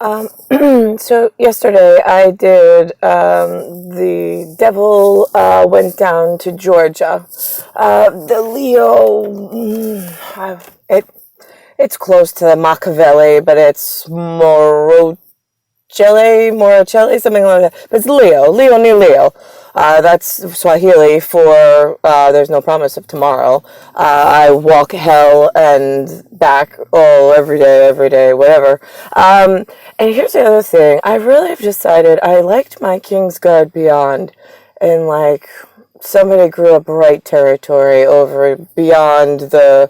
So yesterday I did the devil went down to Georgia. The Leo, it's close to Machiavelli, but it's Morocelli, something like that. But it's Leo near Leo. That's Swahili for there's no promise of tomorrow. I walk hell and back every day, whatever. And here's the other thing. I really have decided I liked my Kingsguard Beyond, and like somebody grew up right territory over beyond the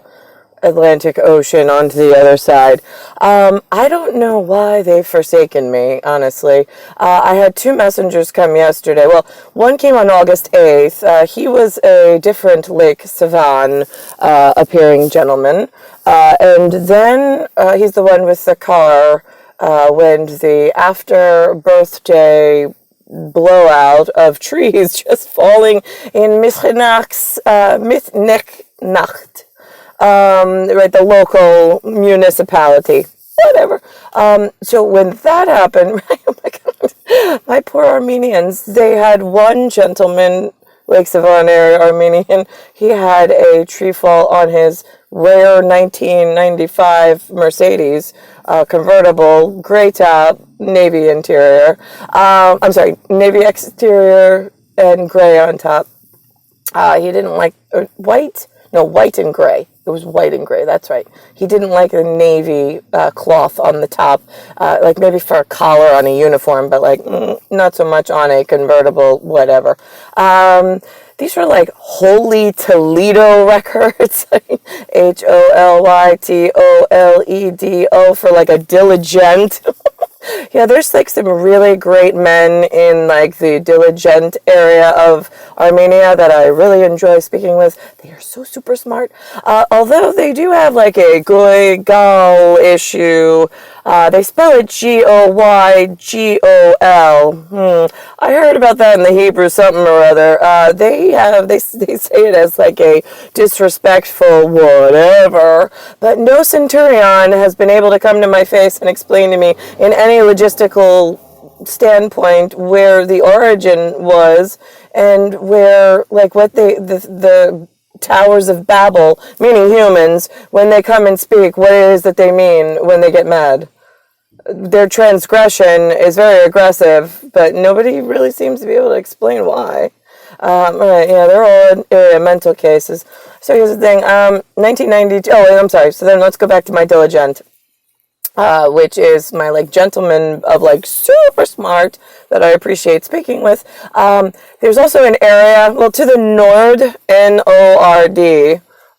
Atlantic Ocean onto the other side. I don't know why they've forsaken me, honestly. I had two messengers come yesterday. Well, one came on August 8th. He was a different Lake Savan appearing gentleman. And then he's the one with the car when the after birthday blowout of trees just falling in Mitternacht. Right, the local municipality, whatever. So when that happened, right, oh my God, my poor Armenians, they had one gentleman, Lake Savan area Armenian, he had a tree fall on his rare 1995 Mercedes, convertible, gray top, navy interior. Navy exterior and gray on top. He didn't like white. No, white and gray. It was white and gray, that's right. He didn't like the navy cloth on the top, like maybe for a collar on a uniform, but like not so much on a convertible, whatever. These were like Holy Toledo records, HOLYTOLEDO for like a diligent. Yeah, there's like some really great men in like the Diligent area of Armenia that I really enjoy speaking with. They are so super smart. Although they do have like a goy gal issue. They spell it Goygol. I heard about that in the Hebrew something or other. They say it as like a disrespectful whatever. But no centurion has been able to come to my face and explain to me in any logistical standpoint where the origin was and where like what the towers of Babbel, meaning humans, when they come and speak, what it is that they mean when they get mad. Their transgression is very aggressive, but nobody really seems to be able to explain why. Right, yeah, they're all mental cases. So here's the thing, 1992, I'm sorry, so then let's go back to my Diligent. Which is my like gentleman of like super smart that I appreciate speaking with. There's also an area, well, to the NORD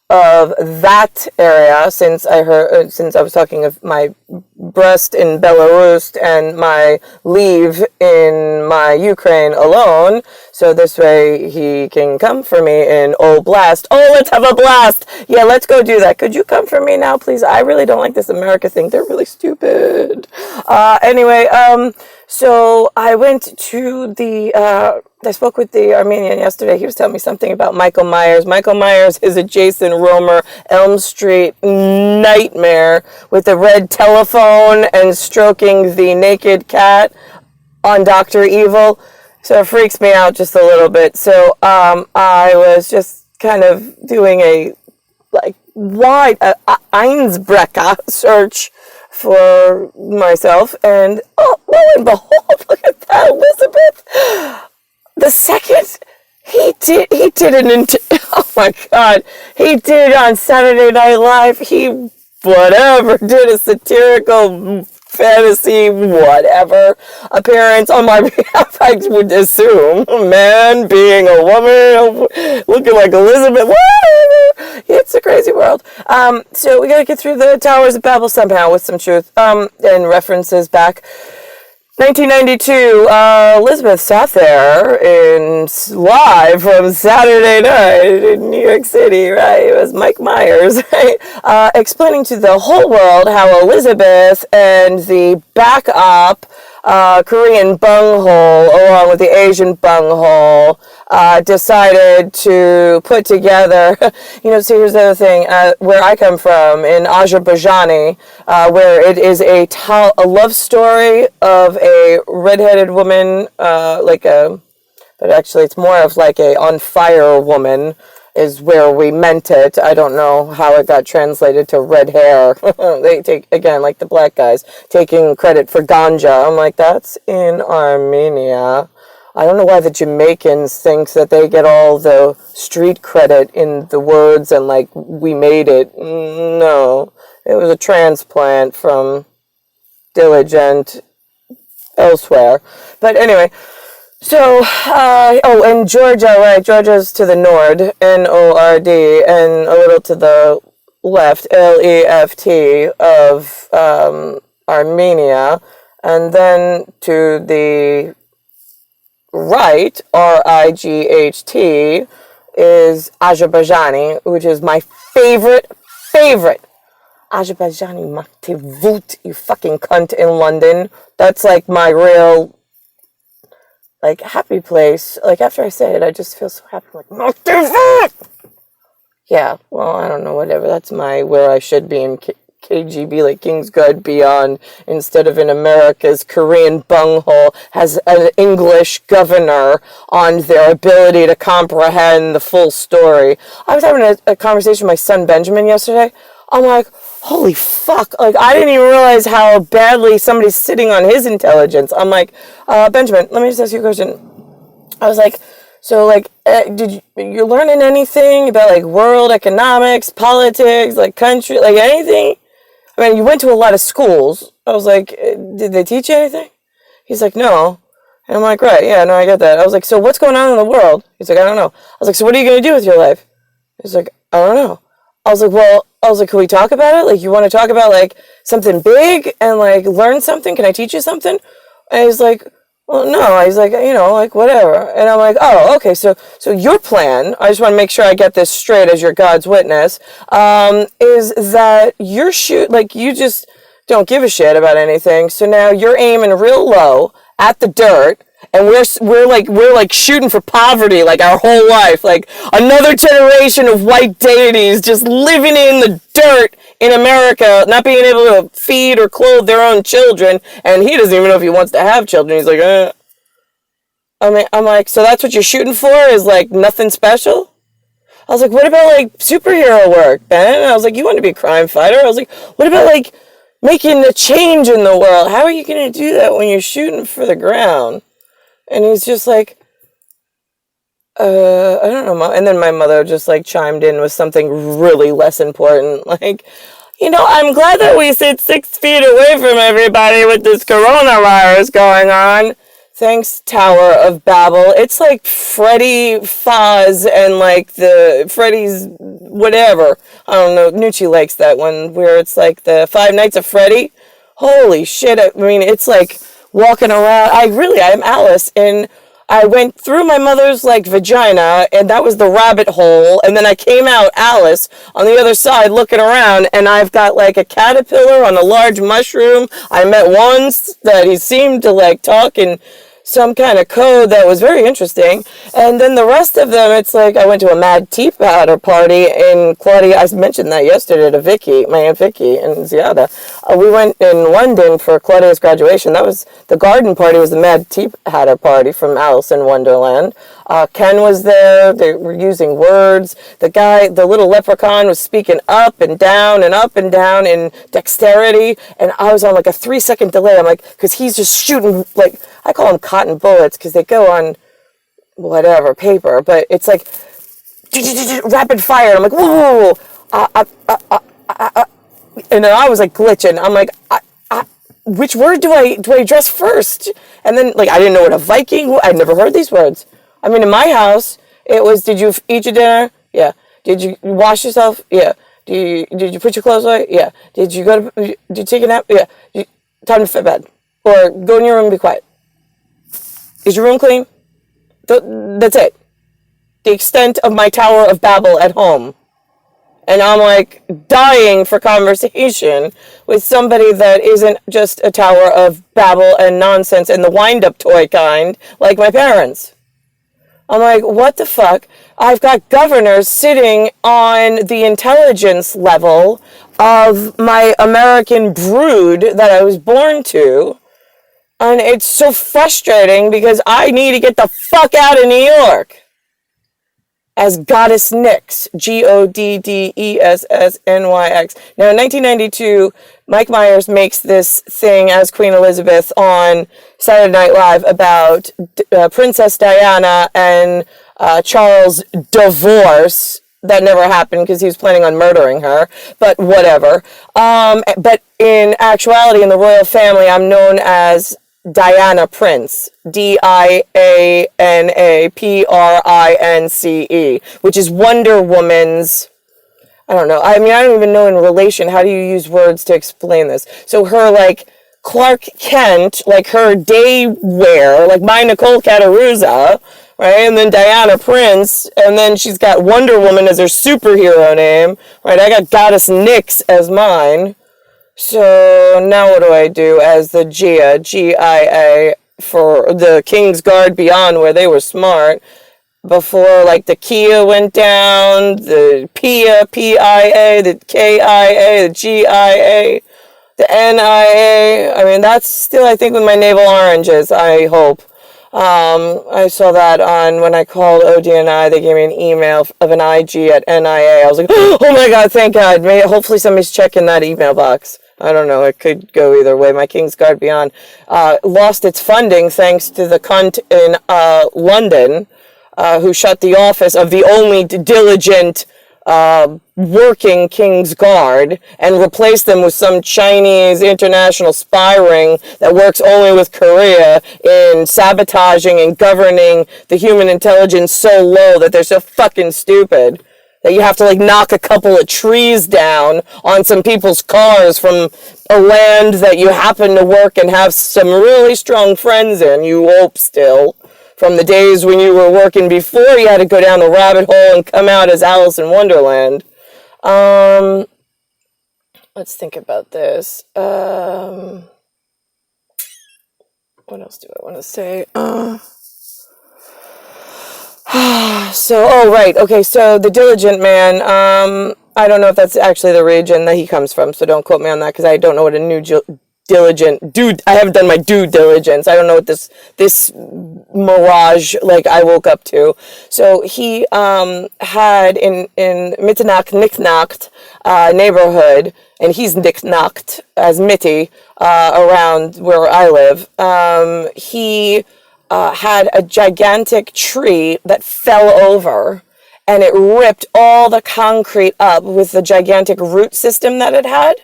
of that area, since I was talking of my breast in Belarus and my leave in my Ukraine alone, so this way he can come for me in blast. Oh, let's have a blast. Yeah, let's go do that. Could you come for me now, please? I really don't like this America thing. They're really stupid. Anyway, so I went to I spoke with the Armenian yesterday. He was telling me something about Michael Myers. Michael Myers is a Jason Romer, Elm Street nightmare with a red telephone and stroking the naked cat on Dr. Evil. So it freaks me out just a little bit. So I was just kind of doing a like wide Einsbrecher search for myself, and lo and behold, look at that, Elizabeth. The second he did oh my God, he did on Saturday Night Live. He did a satirical fantasy whatever appearance on my behalf. I would assume a man being a woman, looking like Elizabeth. Whatever. It's a crazy world. So we gotta get through the Towers of Babel somehow with some truth. And references back. 1992, Elizabeth sat there live from Saturday night in New York City, right? It was Mike Myers, right? Explaining to the whole world how Elizabeth and the backup Korean bunghole, along with the Asian bunghole, decided to put together, so here's the other thing, where I come from, in Azerbaijani, where it is a love story of a redheaded woman, but actually it's more of like a on fire woman, is where we meant it. I don't know how it got translated to red hair. They take, again, like the black guys, taking credit for ganja. I'm like, that's in Armenia. I don't know why the Jamaicans think that they get all the street credit in the words and like, we made it. No, it was a transplant from Diligent elsewhere. But anyway, so, and Georgia, right, Georgia's to the nord, N-O-R-D, and a little to the left, L-E-F-T, of Armenia, and then to the right, R-I-G-H-T, is Azerbaijani, which is my favorite Azerbaijani Maktivut, you fucking cunt in London. That's like my real, like, happy place. Like, after I say it, I just feel so happy. Like, Maktivut! Yeah, well, I don't know, whatever. That's where I should be in KGB, like King's Guard Beyond, instead of in America's Korean bunghole, has an English governor on their ability to comprehend the full story. I was having a conversation with my son Benjamin yesterday. I'm like, holy fuck, like, I didn't even realize how badly somebody's sitting on his intelligence. I'm like, Benjamin, let me just ask you a question. I was like, so, like, did you learning anything about, like, world economics, politics, like, country, like, anything? I mean, you went to a lot of schools. I was like, did they teach you anything? He's like, no. And I'm like, right, yeah, no, I get that. I was like, so what's going on in the world? He's like, I don't know. I was like, so what are you going to do with your life? He's like, I don't know. I was like, can we talk about it? Like, you want to talk about, like, something big and, like, learn something? Can I teach you something? And he's like, well, no. He's like, like, whatever. And I'm like, oh, okay, so your plan, I just want to make sure I get this straight as your God's witness, is that you just don't give a shit about anything. So now you're aiming real low at the dirt, and we're like shooting for poverty, like, our whole life, like another generation of white deities just living in the dirt in America, not being able to feed or clothe their own children, and he doesn't even know if he wants to have children. He's like, I'm like, so that's what you're shooting for, is like nothing special? I was like, what about like superhero work, Ben? I was like, you want to be a crime fighter? I was like, what about like making a change in the world? How are you going to do that when you're shooting for the ground? And he's just like, I don't know, Mom. And then my mother just like chimed in with something really less important. Like, I'm glad that we sit 6 feet away from everybody with this coronavirus going on. Thanks, Tower of Babbel. It's like Freddy Foz and like the Freddy's whatever. I don't know. Nucci likes that one where it's like the Five Nights of Freddy. Holy shit. I mean, it's like walking around. I'm Alice, and I went through my mother's like vagina, and that was the rabbit hole, and then I came out Alice on the other side looking around, and I've got like a caterpillar on a large mushroom. I met once that he seemed to like talk in some kind of code that was very interesting. And then the rest of them, it's like I went to a Mad Tea Powder party in Claudia. I mentioned that yesterday to Vicky, my Aunt Vicky and Ziada. We went in London for Claudia's graduation. That was the garden party, was the Mad Tea Powder party from Alice in Wonderland. Ken was there. They were using words. The little leprechaun was speaking up and down in dexterity. And I was on like a 3-second delay. I'm like, because he's just shooting, like, I call them cotton bullets because they go on whatever, paper. But it's like rapid fire. I'm like, whoa. And then I was like glitching. I'm like, which word do I address first? And then, like, I didn't know what a Viking, I'd never heard these words. I mean, in my house, it was, did you eat your dinner? Yeah. Did you wash yourself? Yeah. Did you put your clothes away? Yeah. Did you take a nap? Yeah. Time to bed. Or go in your room and be quiet. Is your room clean? That's it. The extent of my Tower of Babbel at home. And I'm like dying for conversation with somebody that isn't just a tower of babble and nonsense and the wind-up toy kind, like my parents. I'm like, what the fuck? I've got governors sitting on the intelligence level of my American brood that I was born to. And it's so frustrating because I need to get the fuck out of New York. As Goddess Nyx, Goddessnyx. Now, in 1992, Mike Myers makes this thing as Queen Elizabeth on Saturday Night Live about Princess Diana and Charles' divorce. That never happened because he was planning on murdering her, but whatever. But in actuality, in the royal family, I'm known as Diana Prince, DianaPrince, which is Wonder Woman's, I don't know. I mean, I don't even know in relation, how do you use words to explain this? So her, like, Clark Kent, like her day wear, like my Nicole Cataruzza, right? And then Diana Prince, and then she's got Wonder Woman as her superhero name, right? I got Goddess Nyx as mine. So now what do I do as the Gia, Gia, for the King's Guard Beyond, where they were smart, before like the Kia went down, the PIA, PIA, the KIA, the GIA, the NIA. I mean, that's still, I think, with my navel oranges, I hope. I saw that on, when I called ODNI, they gave me an email of an IG at NIA. I was like, oh my God, thank God. Hopefully somebody's checking that email box. I don't know. It could go either way. My King's Guard Beyond lost its funding thanks to the cunt in London who shut the office of the only diligent working King's Guard and replaced them with some Chinese international spy ring that works only with Korea in sabotaging and governing the human intelligence so low that they're so fucking stupid that you have to like knock a couple of trees down on some people's cars from a land that you happen to work and have some really strong friends in, you hope still, from the days when you were working before you had to go down the rabbit hole and come out as Alice in Wonderland. Let's think about this. What else do I want to say? So the Diligent Man, I don't know if that's actually the region that he comes from, so don't quote me on that, because I don't know what a new diligent dude. I haven't done my due diligence. I don't know what this mirage like I woke up to. So he had in Mitternacht Nicknacht neighborhood, and he's Nicknacht as Mitty around where I live. He had a gigantic tree that fell over, and it ripped all the concrete up with the gigantic root system that it had.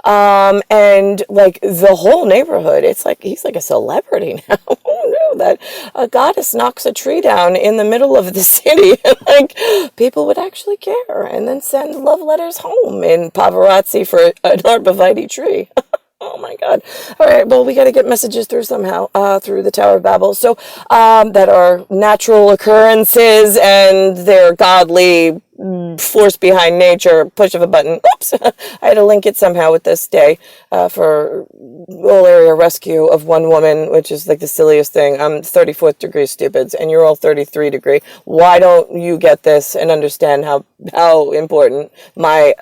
And like the whole neighborhood, it's like he's like a celebrity now. Oh no, that a goddess knocks a tree down in the middle of the city, and like people would actually care and then send love letters home in paparazzi for an arborvitae tree. Oh my God. All right. Well, we got to get messages through somehow, through the Tower of Babbel. So, that are natural occurrences and they're godly force behind nature, push of a button. Oops. I had to link it somehow with this day, for all area rescue of one woman, which is like the silliest thing. I'm 34th degree stupids and you're all 33 degree. Why don't you get this and understand how important my,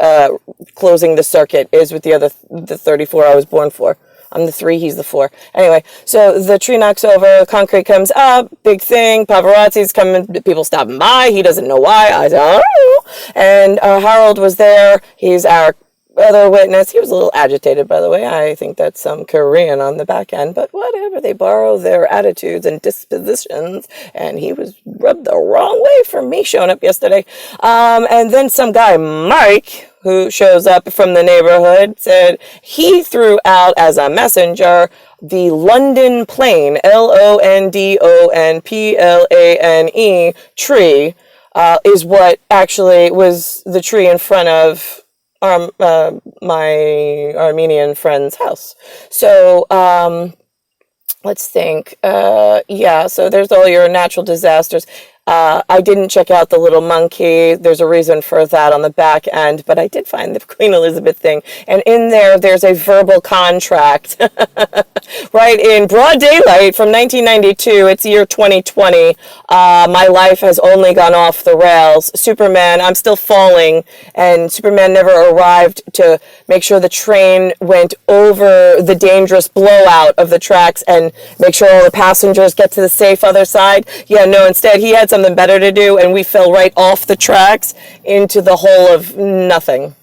closing the circuit is with the 34 I was born for. I'm the 3, he's the 4. Anyway, so the tree knocks over, concrete comes up, big thing, paparazzi's coming, people stopping by, he doesn't know why, I said, oh, and Harold was there, he's our other witness. He was a little agitated, by the way. I think that's some Korean on the back end, but whatever, they borrow their attitudes and dispositions, and he was rubbed the wrong way for me showing up yesterday. And then some guy, Mike, who shows up from the neighborhood, said he threw out as a messenger the London plane, LONDONPLANE tree, is what actually was the tree in front of my Armenian friend's house. So, let's think. So there's all your natural disasters. I didn't check out the little monkey. There's a reason for that on the back end, but I did find the Queen Elizabeth thing. And in there's a verbal contract, right, in broad daylight from 1992. It's year 2020. My life has only gone off the rails. Superman, I'm still falling, and Superman never arrived to make sure the train went over the dangerous blowout of the tracks and make sure all the passengers get to the safe other side. Yeah, no, instead he had something better to do, and we fell right off the tracks into the hole of nothing.